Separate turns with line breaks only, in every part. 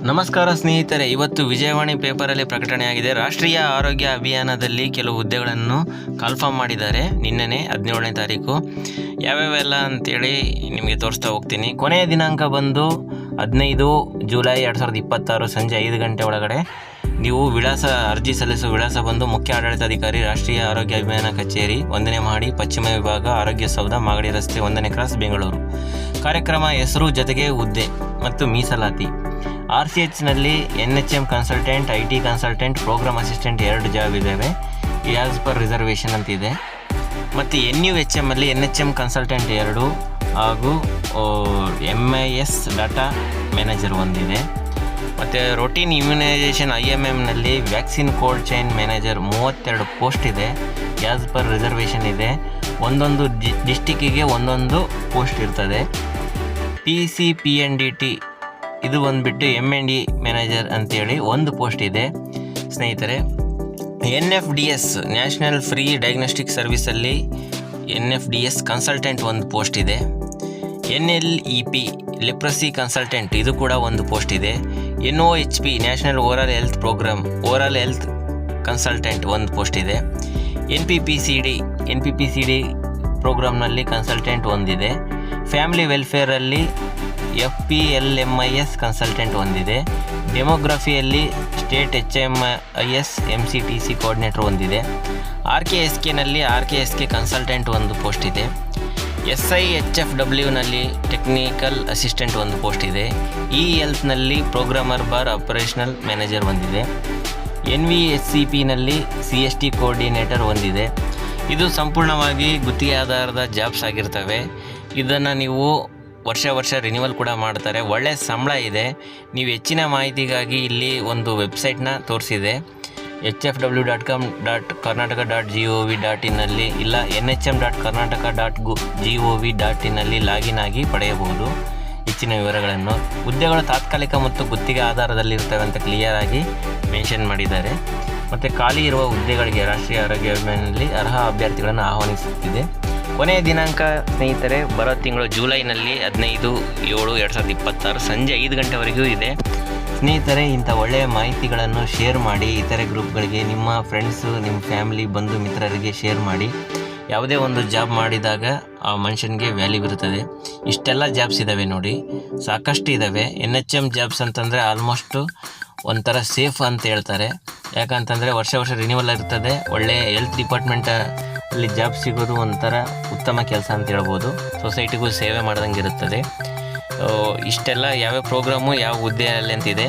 ನಮಸ್ಕಾರ ಸ್ನೇಹಿತರೆ, ಇವತ್ತು ವಿಜಯವಾಣಿ ಪೇಪರಲ್ಲಿ ಪ್ರಕಟಣೆಯಾಗಿದೆ. ರಾಷ್ಟ್ರೀಯ ಆರೋಗ್ಯ ಅಭಿಯಾನದಲ್ಲಿ ಕೆಲವು ಹುದ್ದೆಗಳನ್ನು ಕಾಲ್ಫಾರ್ಮ್ ಮಾಡಿದ್ದಾರೆ. ನಿನ್ನೆನೇ 17ನೇ ತಾರೀಕು ಯಾವ್ಯಾವೆಲ್ಲ ಅಂತೇಳಿ ನಿಮಗೆ ತೋರಿಸ್ತಾ ಹೋಗ್ತೀನಿ. ಕೊನೆಯ ದಿನಾಂಕ ಬಂದು 15 ಜುಲೈ 2026 ಸಂಜೆ 5 ಗಂಟೆ ಒಳಗಡೆ ನೀವು ಅರ್ಜಿ ಸಲ್ಲಿಸುವ ವಿಳಾಸ ಬಂದು ಮುಖ್ಯ ಆಡಳಿತಾಧಿಕಾರಿ, ರಾಷ್ಟ್ರೀಯ ಆರೋಗ್ಯ ಅಭಿಯಾನ ಕಚೇರಿ, 1ನೇ ಮಹಡಿ, ಪಶ್ಚಿಮ ವಿಭಾಗ, ಆರೋಗ್ಯ ಸೌಧ, ಮಾಗಡಿ ರಸ್ತೆ, 1ನೇ ಕ್ರಾಸ್, ಬೆಂಗಳೂರು. ಕಾರ್ಯಕ್ರಮ ಹೆಸರು ಜೊತೆಗೆ ಹುದ್ದೆ ಮತ್ತು ಮೀಸಲಾತಿ. RCHನಲ್ಲಿ NHM consultant, IT consultant, program assistant 2 job ಇದ್ದಾವೆ. ಆ್ಯಸ್ ಪರ್ ರಿಸರ್ವೇಷನ್ ಅಂತಿದೆ. ಮತ್ತು NUHMಲ್ಲಿ NHM ಕನ್ಸಲ್ಟೆಂಟ್ 2 ಹಾಗೂ MIS ಡಾಟಾ ಮ್ಯಾನೇಜರ್ ಒಂದಿದೆ. ಮತ್ತು ರೋಟೀನ್ ಇಮ್ಯುನೈಸೇಷನ್ IMMನಲ್ಲಿ vaccine cold chain manager 32 post ಇದೆ. ಆ್ಯಸ್ ಪರ್ ರಿಸರ್ವೇಷನ್ ಇದೆ. ಒಂದೊಂದು ಡಿಸ್ಟಿಕ್ಕಿಗೆ ಒಂದೊಂದು ಪೋಸ್ಟ್ ಇರ್ತದೆ. PCPNDT ಇದು ಬಂದುಬಿಟ್ಟು M&E ಮ್ಯಾನೇಜರ್ ಅಂತೇಳಿ ಒಂದು ಪೋಸ್ಟ್ ಇದೆ ಸ್ನೇಹಿತರೆ. NFDS ನ್ಯಾಷನಲ್ ಫ್ರೀ ಡಯಾಗ್ನೋಸ್ಟಿಕ್ ಸರ್ವಿಸಲ್ಲಿ NFDS ಕನ್ಸಲ್ಟೆಂಟ್ ಒಂದು ಪೋಸ್ಟ್ ಇದೆ. NLEP ಲೆಪ್ರಸಿ ಕನ್ಸಲ್ಟೆಂಟ್ ಇದು ಕೂಡ ಒಂದು ಪೋಸ್ಟ್ ಇದೆ. NOHP national oral health programme oral health consultant ಒಂದು ಪೋಸ್ಟ್ ಇದೆ. NPPCD ಪ್ರೋಗ್ರಾಮ್ನಲ್ಲಿ ಕನ್ಸಲ್ಟೆಂಟ್ ಒಂದಿದೆ. ಫ್ಯಾಮಿಲಿ ವೆಲ್ಫೇರಲ್ಲಿ FPLMIS ಕನ್ಸಲ್ಟೆಂಟ್ ಒಂದಿದೆ. ಡೆಮೋಗ್ರಫಿಯಲ್ಲಿ ಸ್ಟೇಟ್ HMIS MCTC ಕೋಆರ್ಡಿನೇಟರ್ ಒಂದಿದೆ. RKSKನಲ್ಲಿ RKSK ಕನ್ಸಲ್ಟೆಂಟ್ ಒಂದು ಪೋಸ್ಟ್ ಇದೆ. SIHFWನಲ್ಲಿ ಟೆಕ್ನಿಕಲ್ ಅಸಿಸ್ಟೆಂಟ್ ಒಂದು ಪೋಸ್ಟ್ ಇದೆ. ಹೆಲ್ತ್ನಲ್ಲಿ ಪ್ರೋಗ್ರಾಮರ್ ಬಾರ್ ಆಪರೇಷನಲ್ ಮ್ಯಾನೇಜರ್ ಒಂದಿದೆ. NVSCPನಲ್ಲಿ CST ಕೋಆರ್ಡಿನೇಟರ್ ಒಂದಿದೆ. ಇದು ಸಂಪೂರ್ಣವಾಗಿ ಗುತ್ತಿಗೆ ಆಧಾರದ ಜಾಬ್ಸ್ ಆಗಿರ್ತವೆ. ಇದನ್ನು ನೀವು ವರ್ಷ ರಿನ್ಯೂವಲ್ ಕೂಡ ಮಾಡ್ತಾರೆ. ಒಳ್ಳೆಯ ಸಂಬಳ ಇದೆ. ನೀವು ಹೆಚ್ಚಿನ ಮಾಹಿತಿಗಾಗಿ ಇಲ್ಲಿ ಒಂದು ವೆಬ್ಸೈಟ್ನ ತೋರಿಸಿದೆ. hfw.karnataka.gov.in ಇಲ್ಲ nhm.karnataka.gov.in ಲಾಗಿನ್ ಆಗಿ ಪಡೆಯಬಹುದು ಹೆಚ್ಚಿನ ವಿವರಗಳನ್ನು. ಹುದ್ದೆಗಳು ತಾತ್ಕಾಲಿಕ ಮತ್ತು ಗುತ್ತಿಗೆ ಆಧಾರದಲ್ಲಿ ಇರ್ತವೆ ಅಂತ ಕ್ಲಿಯರ್ ಆಗಿ ಮೆನ್ಷನ್ ಮಾಡಿದ್ದಾರೆ. ಮತ್ತು ಖಾಲಿ ಇರುವ ಹುದ್ದೆಗಳಿಗೆ ರಾಷ್ಟ್ರೀಯ ಆರೋಗ್ಯ ಅಭಿಯಾನದಲ್ಲಿ ಅರ್ಹ ಅಭ್ಯರ್ಥಿಗಳನ್ನು ಆಹ್ವಾನಿಸುತ್ತಿದೆ. ಕೊನೆಯ ದಿನಾಂಕ ಸ್ನೇಹಿತರೆ ಬರೋ ತಿಂಗಳು ಜುಲೈನಲ್ಲಿ 15/7/2026 ಸಂಜೆ 5 ಗಂಟೆವರೆಗೂ ಇದೆ. ಸ್ನೇಹಿತರೆ, ಇಂಥ ಒಳ್ಳೆಯ ಮಾಹಿತಿಗಳನ್ನು ಶೇರ್ ಮಾಡಿ ಇತರೆ ಗ್ರೂಪ್ಗಳಿಗೆ, ನಿಮ್ಮ ಫ್ರೆಂಡ್ಸು, ನಿಮ್ಮ ಫ್ಯಾಮಿಲಿ, ಬಂಧು ಮಿತ್ರರಿಗೆ ಶೇರ್ ಮಾಡಿ. ಯಾವುದೇ ಒಂದು ಜಾಬ್ ಮಾಡಿದಾಗ ಆ ಮನುಷ್ಯನಿಗೆ ವ್ಯಾಲ್ಯೂ ಇರುತ್ತದೆ. ಇಷ್ಟೆಲ್ಲ ಜಾಬ್ಸ್ ಇದ್ದಾವೆ ನೋಡಿ, ಸಾಕಷ್ಟು ಇದ್ದಾವೆ. NHM ಜಾಬ್ಸ್ ಅಂತಂದರೆ ಆಲ್ಮೋಸ್ಟು ಒಂಥರ ಸೇಫ್ ಅಂತ ಹೇಳ್ತಾರೆ. ಯಾಕಂತಂದರೆ ವರ್ಷ ರಿನ್ಯೂವಲ್ ಇರ್ತದೆ. ಒಳ್ಳೆಯ ಹೆಲ್ತ್ ಡಿಪಾರ್ಟ್ಮೆಂಟ್ ಅಲ್ಲಿ ಜಾಬ್ ಸಿಗೋದು ಒಂಥರ ಉತ್ತಮ ಕೆಲಸ ಅಂತ ಹೇಳ್ಬೋದು. ಸೊಸೈಟಿಗೂ ಸೇವೆ ಮಾಡ್ದಂಗೆ ಇರುತ್ತದೆ. ಇಷ್ಟೆಲ್ಲ ಯಾವ್ಯಾವ ಪ್ರೋಗ್ರಾಮು ಯಾವ ಹುದ್ದೆಯಲ್ಲಿ ಅಂತಿದೆ.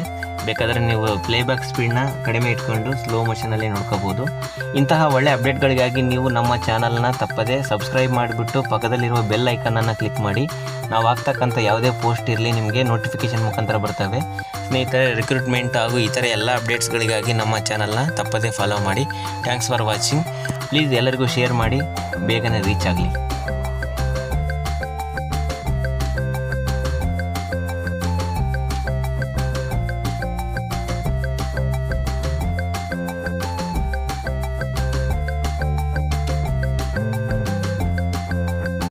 ಬೇಕಾದರೆ ನೀವು ಪ್ಲೇಬ್ಯಾಕ್ ಸ್ಪೀಡ್ನ ಕಡಿಮೆ ಇಟ್ಕೊಂಡು ಸ್ಲೋ ಮೋಷನಲ್ಲಿ ನೋಡ್ಕೋಬೋದು. ಇಂತಹ ಒಳ್ಳೆ ಅಪ್ಡೇಟ್ಗಳಿಗಾಗಿ ನೀವು ನಮ್ಮ ಚಾನಲ್ನ ತಪ್ಪದೇ ಸಬ್ಸ್ಕ್ರೈಬ್ ಮಾಡಿಬಿಟ್ಟು ಪಕ್ಕದಲ್ಲಿರುವ ಬೆಲ್ ಐಕನನ್ನು ಕ್ಲಿಕ್ ಮಾಡಿ. ನಾವು ಆಗ್ತಕ್ಕಂಥ ಯಾವುದೇ ಪೋಸ್ಟ್ ಇರಲಿ ನಿಮಗೆ ನೋಟಿಫಿಕೇಷನ್ ಮುಖಾಂತರ ಬರ್ತವೆ. ಸ್ನೇಹಿತರೆ, ರಿಕ್ರೂಟ್ಮೆಂಟ್ ಹಾಗೂ ಇತರ ಎಲ್ಲ ಅಪ್ಡೇಟ್ಸ್ಗಳಿಗಾಗಿ ನಮ್ಮ ಚಾನಲ್ನ ತಪ್ಪದೇ ಫಾಲೋ ಮಾಡಿ. Thanks for watching. ಪ್ಲೀಸ್ ಎಲ್ಲರಿಗೂ ಶೇರ್ ಮಾಡಿ, ಬೇಗನೆ ರೀಚ್ ಆಗಲಿ.